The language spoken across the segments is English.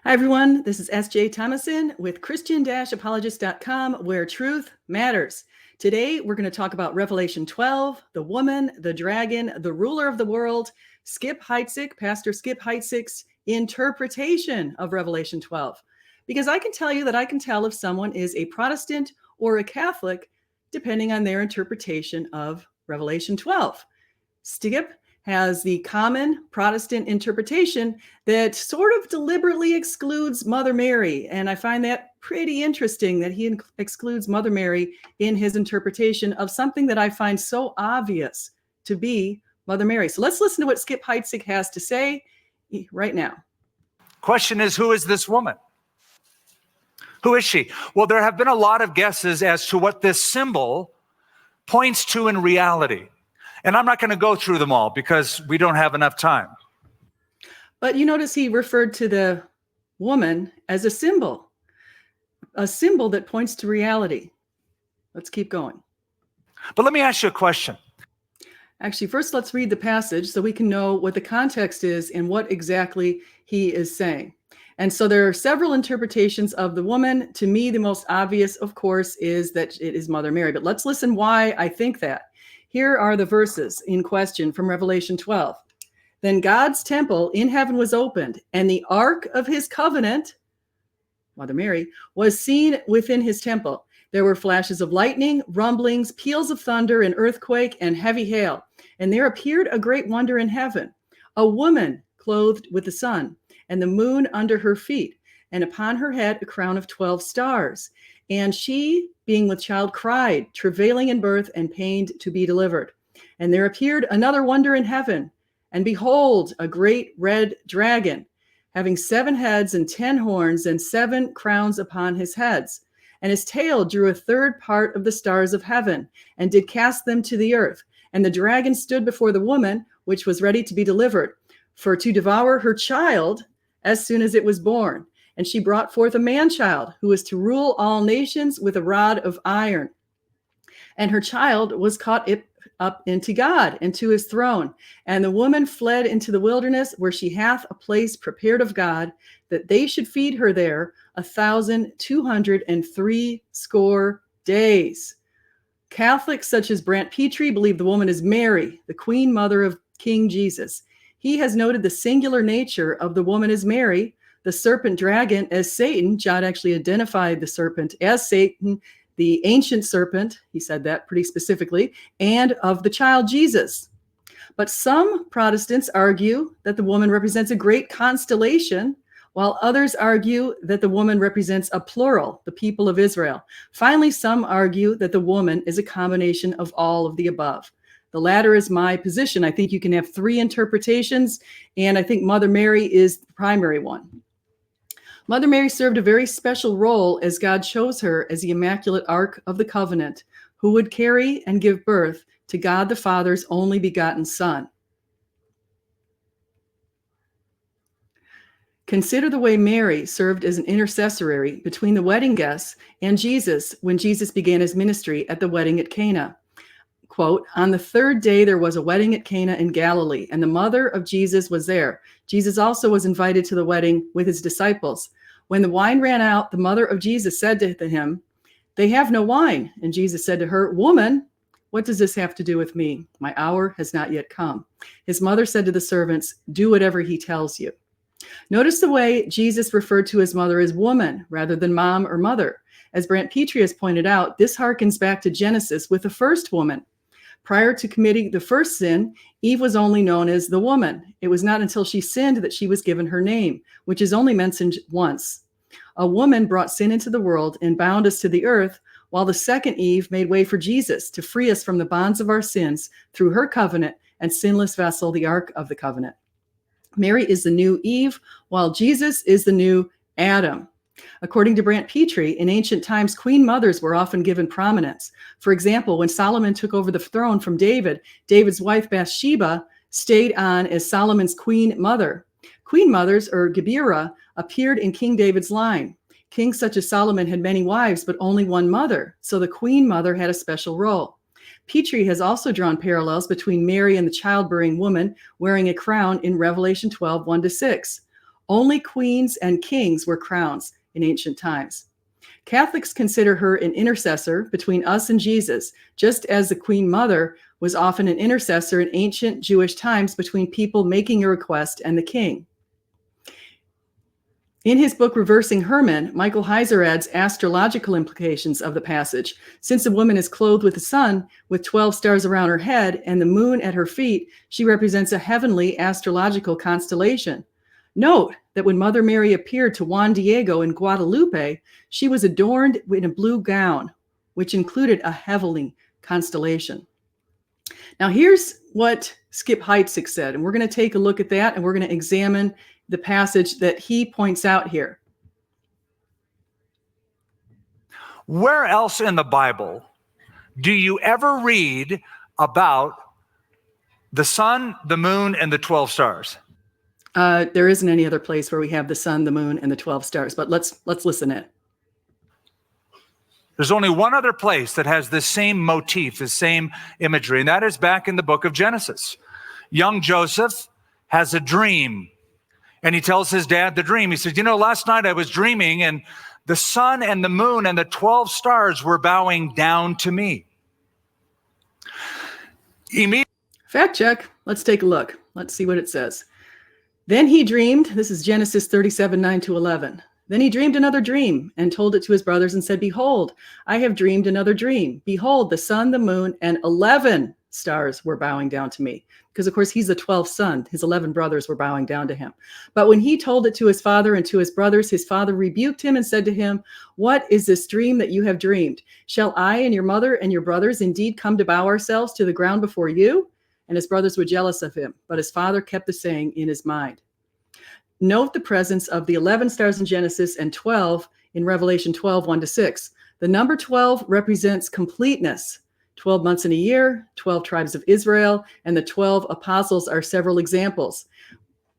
Hi, everyone. This is S.J. Thomason with Christian-Apologist.com, where truth matters. Today, we're going to talk about Revelation 12, the woman, the dragon, the ruler of the world, Pastor Skip Heitzig's interpretation of Revelation 12. Because I can tell you that I can tell if someone is a Protestant or a Catholic, depending on their interpretation of Revelation 12. Skip has the common Protestant interpretation that sort of deliberately excludes Mother Mary. And I find that pretty interesting that he excludes Mother Mary in his interpretation of something that I find so obvious to be Mother Mary. So let's listen to what Skip Heitzig has to say right now. Question is, who is this woman? Who is she? Well, there have been a lot of guesses as to what this symbol points to in reality. And I'm not going to go through them all because we don't have enough time. But you notice he referred to the woman as a symbol that points to reality. Let's keep going. But let me ask you a question. Actually, first let's read the passage so we can know what the context is and what exactly he is saying. And so there are several interpretations of the woman. To me, the most obvious, of course, is that it is Mother Mary. But let's listen why I think that. Here are the verses in question from Revelation 12. Then God's temple in heaven was opened, and the ark of his covenant, Mother Mary, was seen within his temple. There were flashes of lightning, rumblings, peals of thunder, an earthquake, and heavy hail. And there appeared a great wonder in heaven, a woman clothed with the sun, and the moon under her feet, and upon her head a crown of 12 stars. And she, being with child, cried, travailing in birth and pained to be delivered. And there appeared another wonder in heaven. And behold, a great red dragon, having 7 heads and 10 horns and 7 crowns upon his heads. And his tail drew a third part of the stars of heaven, and did cast them to the earth. And the dragon stood before the woman, which was ready to be delivered, for to devour her child as soon as it was born. And she brought forth a man-child who was to rule all nations with a rod of iron. And her child was caught up into God, into his throne. And the woman fled into the wilderness, where she hath a place prepared of God, that they should feed her there 1,260 days. Catholics such as Brant Petrie believe the woman is Mary, the Queen Mother of King Jesus. He has noted the singular nature of the woman as Mary, the serpent dragon as Satan. John actually identified the serpent as Satan, the ancient serpent, he said that pretty specifically, and of the child Jesus. But some Protestants argue that the woman represents a great constellation, while others argue that the woman represents a plural, the people of Israel. Finally, some argue that the woman is a combination of all of the above. The latter is my position. I think you can have 3 interpretations, and I think Mother Mary is the primary one. Mother Mary served a very special role as God chose her as the Immaculate Ark of the Covenant, who would carry and give birth to God the Father's only begotten Son. Consider the way Mary served as an intercessory between the wedding guests and Jesus when Jesus began his ministry at the wedding at Cana. Quote, on the 3rd day there was a wedding at Cana in Galilee, and the mother of Jesus was there. Jesus also was invited to the wedding with his disciples. When the wine ran out, the mother of Jesus said to him, they have no wine. And Jesus said to her, woman, what does this have to do with me? My hour has not yet come. His mother said to the servants, do whatever he tells you. Notice the way Jesus referred to his mother as woman rather than mom or mother. As Brant Petrie has pointed out, this harkens back to Genesis with the first woman. Prior to committing the first sin, Eve was only known as the woman. It was not until she sinned that she was given her name, which is only mentioned once. A woman brought sin into the world and bound us to the earth, while the second Eve made way for Jesus to free us from the bonds of our sins through her covenant and sinless vessel, the Ark of the Covenant. Mary is the new Eve, while Jesus is the new Adam. According to Brant Petrie, in ancient times, queen mothers were often given prominence. For example, when Solomon took over the throne from David, David's wife Bathsheba stayed on as Solomon's queen mother. Queen mothers, or Gebira, appeared in King David's line. Kings such as Solomon had many wives, but only one mother, so the queen mother had a special role. Petrie has also drawn parallels between Mary and the childbearing woman wearing a crown in Revelation 12, 1-6. Only queens and kings were crowns in ancient times. Catholics consider her an intercessor between us and Jesus, just as the Queen Mother was often an intercessor in ancient Jewish times between people making a request and the king. In his book, Reversing Herman, Michael Heiser adds astrological implications of the passage. Since a woman is clothed with the sun, with 12 stars around her head and the moon at her feet, she represents a heavenly astrological constellation. Note that when Mother Mary appeared to Juan Diego in Guadalupe, she was adorned in a blue gown, which included a heavenly constellation. Now, here's what Skip Heitzig said, and we're going to take a look at that, and we're going to examine the passage that he points out here. Where else in the Bible do you ever read about the sun, the moon, and the 12 stars? There isn't any other place where we have the sun, the moon, and the 12 stars, but let's listen in. There's only one other place that has this same motif, the same imagery, and that is back in the book of Genesis. Young Joseph has a dream, and he tells his dad the dream. He says, last night I was dreaming, and the sun and the moon and the 12 stars were bowing down to me. Fact check. Let's take a look. Let's see what it says. Then he dreamed, this is Genesis 37, 9-11. Then he dreamed another dream and told it to his brothers and said, behold, I have dreamed another dream. Behold, the sun, the moon, and 11 stars were bowing down to me. Because, of course, he's the 12th son. His 11 brothers were bowing down to him. But when he told it to his father and to his brothers, his father rebuked him and said to him, what is this dream that you have dreamed? Shall I and your mother and your brothers indeed come to bow ourselves to the ground before you? And his brothers were jealous of him. But his father kept the saying in his mind. Note the presence of the 11 stars in Genesis and 12 in Revelation 12, 1-6. The number 12 represents completeness. 12 months in a year, 12 tribes of Israel, and the 12 apostles are several examples.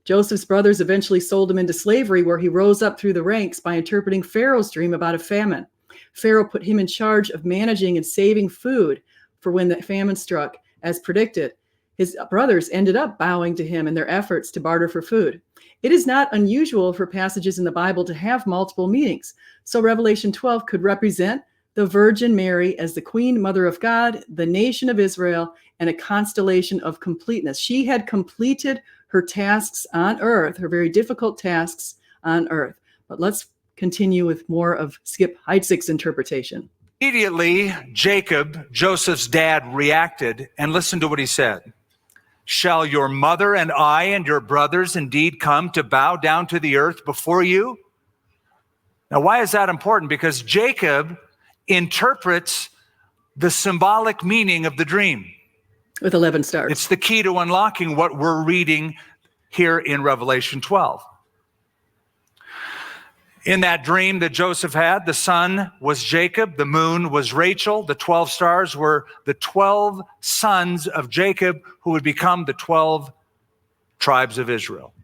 Joseph's brothers eventually sold him into slavery, where he rose up through the ranks by interpreting Pharaoh's dream about a famine. Pharaoh put him in charge of managing and saving food for when the famine struck, as predicted. His brothers ended up bowing to him in their efforts to barter for food. It is not unusual for passages in the Bible to have multiple meanings. So Revelation 12 could represent the Virgin Mary as the Queen Mother of God, the nation of Israel, and a constellation of completeness. She had completed her tasks on earth, her very difficult tasks on earth. But let's continue with more of Skip Heitzig's interpretation. Immediately, Jacob, Joseph's dad, reacted, and listen to what he said. Shall your mother and I and your brothers indeed come to bow down to the earth before you? Now, why is that important? Because Jacob interprets the symbolic meaning of the dream. With 11 stars. It's the key to unlocking what we're reading here in Revelation 12. In that dream that Joseph had, the sun was Jacob, the moon was Rachel, the 12 stars were the 12 sons of Jacob who would become the 12 tribes of Israel.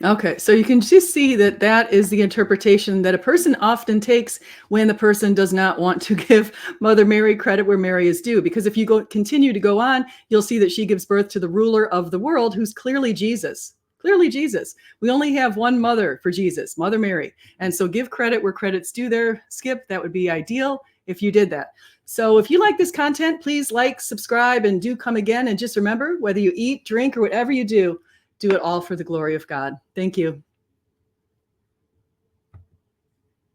Okay, so you can just see that that is the interpretation that a person often takes when the person does not want to give Mother Mary credit where Mary is due. Because if you continue to go on, you'll see that she gives birth to the ruler of the world, who's clearly Jesus. Clearly Jesus. We only have one mother for Jesus, Mother Mary. And so give credit where credit's due there, Skip. That would be ideal if you did that. So if you like this content, please like, subscribe, and do come again. And just remember, whether you eat, drink, or whatever you do it all for the glory of God. Thank you.